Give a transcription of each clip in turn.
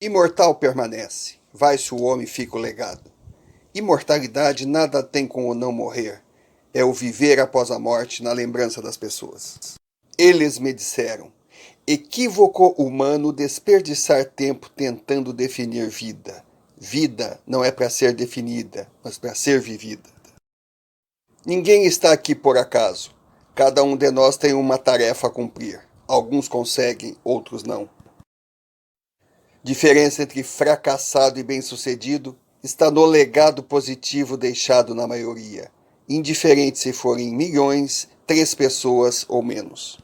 Imortal permanece, vai-se o homem fica o legado. Imortalidade nada tem com o não morrer, é o viver após a morte na lembrança das pessoas. Eles me disseram, equívoco humano desperdiçar tempo tentando definir vida. Vida não é para ser definida, mas para ser vivida. Ninguém está aqui por acaso. Cada um de nós tem uma tarefa a cumprir. Alguns conseguem, outros não. Diferença entre fracassado e bem-sucedido está no legado positivo deixado na maioria, indiferente se forem milhões, 3 pessoas ou menos.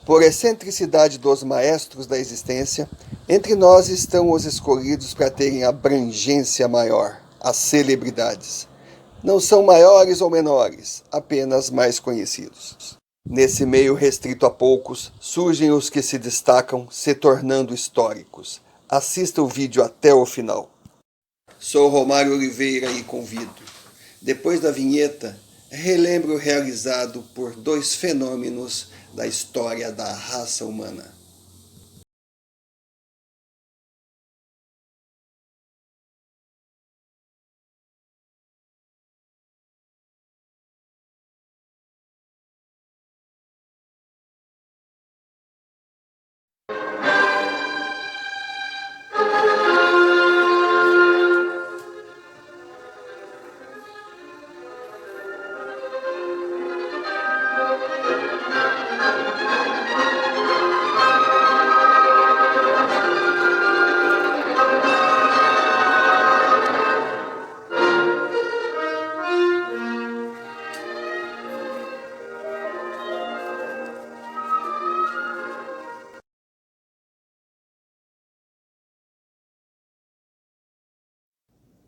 Por excentricidade dos maestros da existência, entre nós estão os escolhidos para terem abrangência maior, as celebridades. Não são maiores ou menores, apenas mais conhecidos. Nesse meio restrito a poucos, surgem os que se destacam, se tornando históricos. Assista o vídeo até o final. Sou Romário Oliveira e convido. Depois da vinheta, relembre o realizado por 2 fenômenos da história da raça humana.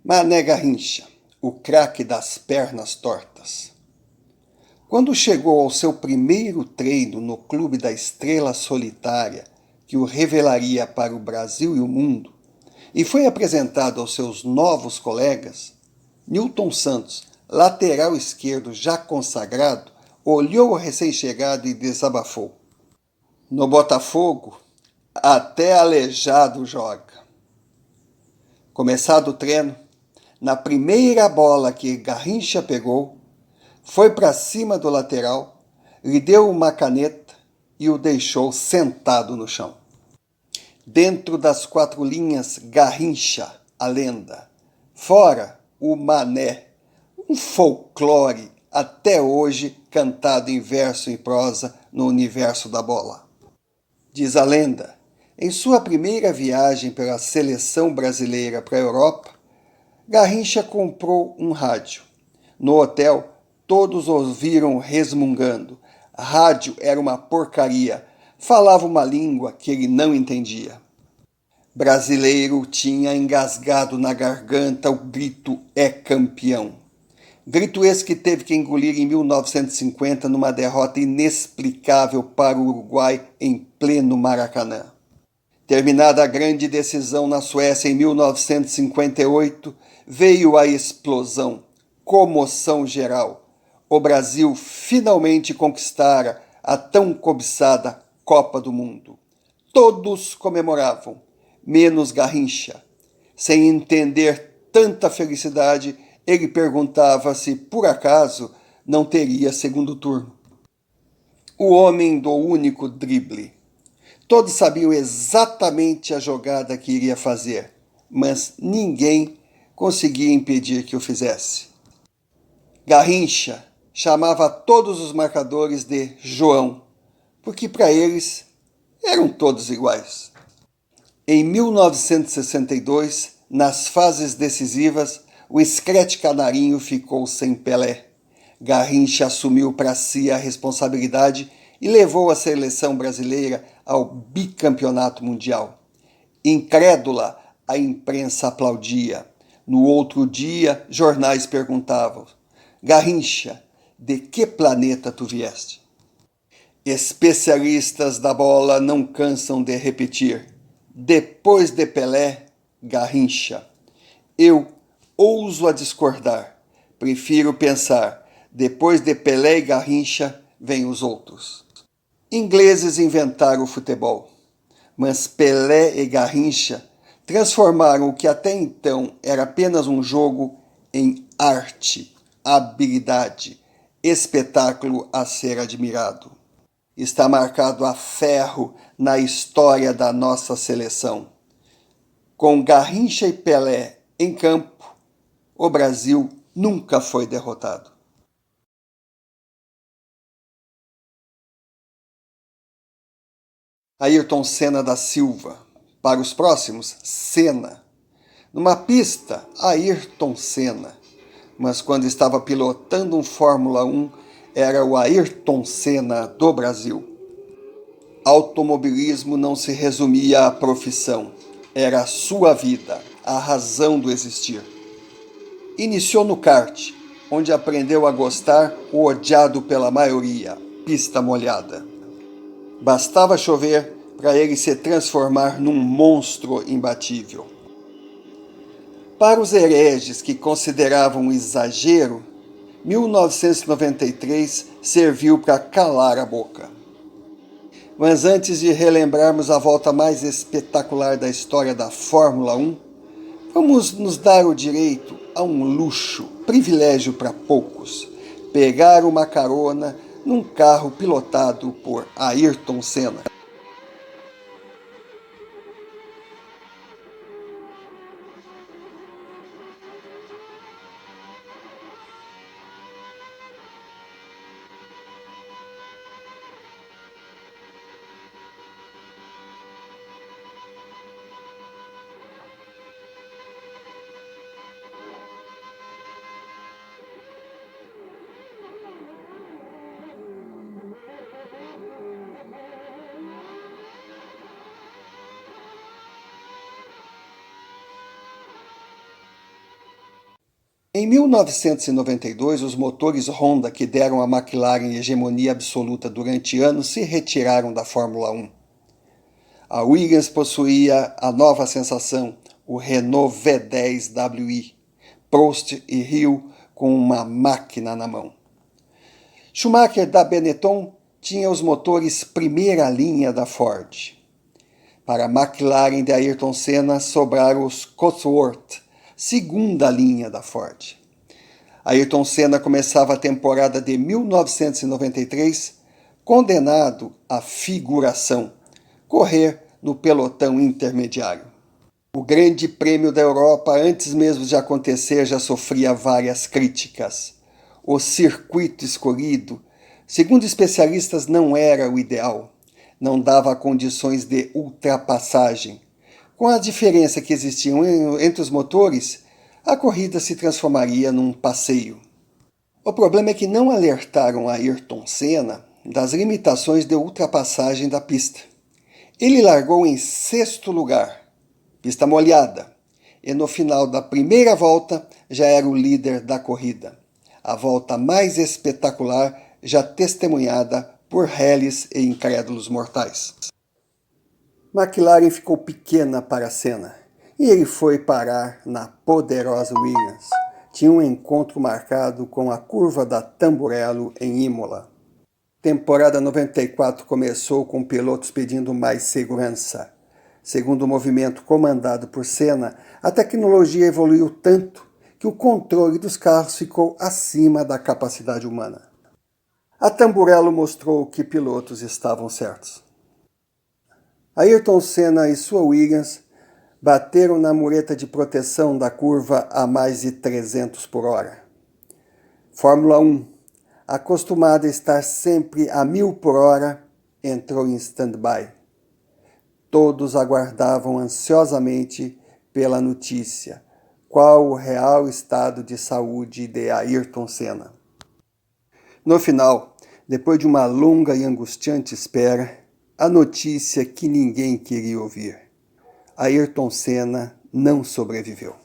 Mané Garrincha, o craque das pernas tortas. Quando chegou ao seu primeiro treino no Clube da Estrela Solitária, que o revelaria para o Brasil e o mundo, e foi apresentado aos seus novos colegas, Newton Santos, lateral esquerdo já consagrado, olhou o recém-chegado e desabafou. No Botafogo, até aleijado joga. Começado o treino, na primeira bola que Garrincha pegou, foi para cima do lateral, lhe deu uma caneta e o deixou sentado no chão. Dentro das 4 linhas, Garrincha, a lenda. Fora, o Mané, um folclore até hoje cantado em verso e prosa no universo da bola. Diz a lenda, em sua primeira viagem pela seleção brasileira para a Europa, Garrincha comprou um rádio. No hotel, todos ouviram resmungando. Rádio era uma porcaria, falava uma língua que ele não entendia. Brasileiro tinha engasgado na garganta o grito "é campeão". Grito esse que teve que engolir em 1950 numa derrota inexplicável para o Uruguai em pleno Maracanã. Terminada a grande decisão na Suécia em 1958, veio a explosão, comoção geral. O Brasil finalmente conquistara a tão cobiçada Copa do Mundo. Todos comemoravam, menos Garrincha. Sem entender tanta felicidade, ele perguntava se, por acaso, não teria segundo turno. O homem do único drible. Todos sabiam exatamente a jogada que iria fazer, mas ninguém conseguia impedir que o fizesse. Garrincha chamava todos os marcadores de João, porque para eles eram todos iguais. Em 1962, nas fases decisivas, o Screte Canarinho ficou sem Pelé. Garrincha assumiu para si a responsabilidade e levou a seleção brasileira ao bicampeonato mundial. Incrédula, a imprensa aplaudia. No outro dia, jornais perguntavam: Garrincha, de que planeta tu vieste? Especialistas da bola não cansam de repetir: depois de Pelé, Garrincha. Eu ouso a discordar. Prefiro pensar: depois de Pelé e Garrincha, vêm os outros. Ingleses inventaram o futebol, mas Pelé e Garrincha transformaram o que até então era apenas um jogo em arte, habilidade, espetáculo a ser admirado. Está marcado a ferro na história da nossa seleção. Com Garrincha e Pelé em campo, o Brasil nunca foi derrotado. Ayrton Senna da Silva. Para os próximos, Senna. Numa pista, Ayrton Senna. Mas quando estava pilotando um Fórmula 1, era o Ayrton Senna do Brasil. Automobilismo não se resumia à profissão, era a sua vida, a razão do existir. Iniciou no kart, onde aprendeu a gostar o odiado pela maioria, pista molhada. Bastava chover para ele se transformar num monstro imbatível. Para os hereges que consideravam um exagero, 1993 serviu para calar a boca. Mas antes de relembrarmos a volta mais espetacular da história da Fórmula 1, vamos nos dar o direito a um luxo, privilégio para poucos, pegar uma carona num carro pilotado por Ayrton Senna. Em 1992, os motores Honda que deram à McLaren hegemonia absoluta durante anos se retiraram da Fórmula 1. A Williams possuía a nova sensação, o Renault V10 WI, Prost e Hill com uma máquina na mão. Schumacher da Benetton tinha os motores primeira linha da Ford. Para a McLaren de Ayrton Senna sobraram os Cosworth, segunda linha da Ford. Ayrton Senna começava a temporada de 1993 condenado à figuração, correr no pelotão intermediário. O Grande Prêmio da Europa, antes mesmo de acontecer, já sofria várias críticas. O circuito escolhido, segundo especialistas, não era o ideal, não dava condições de ultrapassagem. Com a diferença que existia entre os motores, a corrida se transformaria num passeio. O problema é que não alertaram Ayrton Senna das limitações de ultrapassagem da pista. Ele largou em sexto lugar, pista molhada, e no final da primeira volta já era o líder da corrida. A volta mais espetacular já testemunhada por réis e incrédulos mortais. McLaren ficou pequena para Senna e ele foi parar na poderosa Williams. Tinha um encontro marcado com a curva da Tamburello em Imola. Temporada 94 começou com pilotos pedindo mais segurança. Segundo o movimento comandado por Senna, a tecnologia evoluiu tanto que o controle dos carros ficou acima da capacidade humana. A Tamburello mostrou que pilotos estavam certos. Ayrton Senna e sua Williams bateram na mureta de proteção da curva a mais de 300 por hora. Fórmula 1, acostumada a estar sempre a 1000 por hora, entrou em stand-by. Todos aguardavam ansiosamente pela notícia, qual o real estado de saúde de Ayrton Senna. No final, depois de uma longa e angustiante espera, a notícia que ninguém queria ouvir. Ayrton Senna não sobreviveu.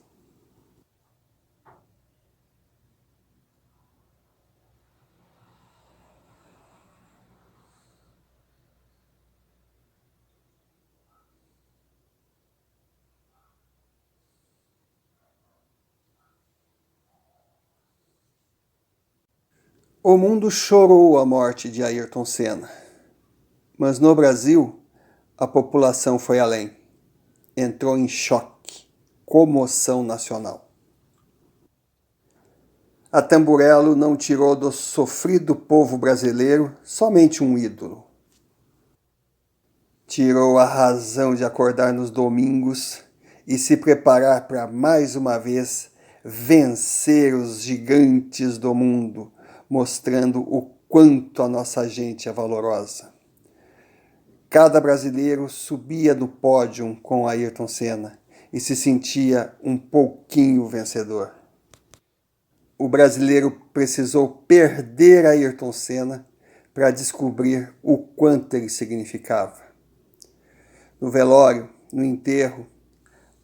O mundo chorou a morte de Ayrton Senna, mas no Brasil a população foi além. Entrou em choque. comoção nacional. A Tamburello não tirou do sofrido povo brasileiro somente um ídolo. Tirou a razão de acordar nos domingos e se preparar para mais uma vez vencer os gigantes do mundo, mostrando o quanto a nossa gente é valorosa. Cada brasileiro subia no pódio com Ayrton Senna e se sentia um pouquinho vencedor. O brasileiro precisou perder Ayrton Senna para descobrir o quanto ele significava. No velório, no enterro,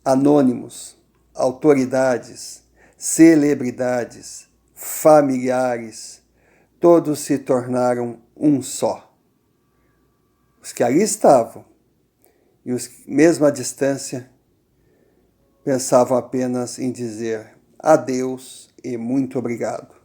anônimos, autoridades, celebridades, familiares, todos se tornaram um só. Os que ali estavam e os que, mesmo à distância, pensavam apenas em dizer adeus e muito obrigado.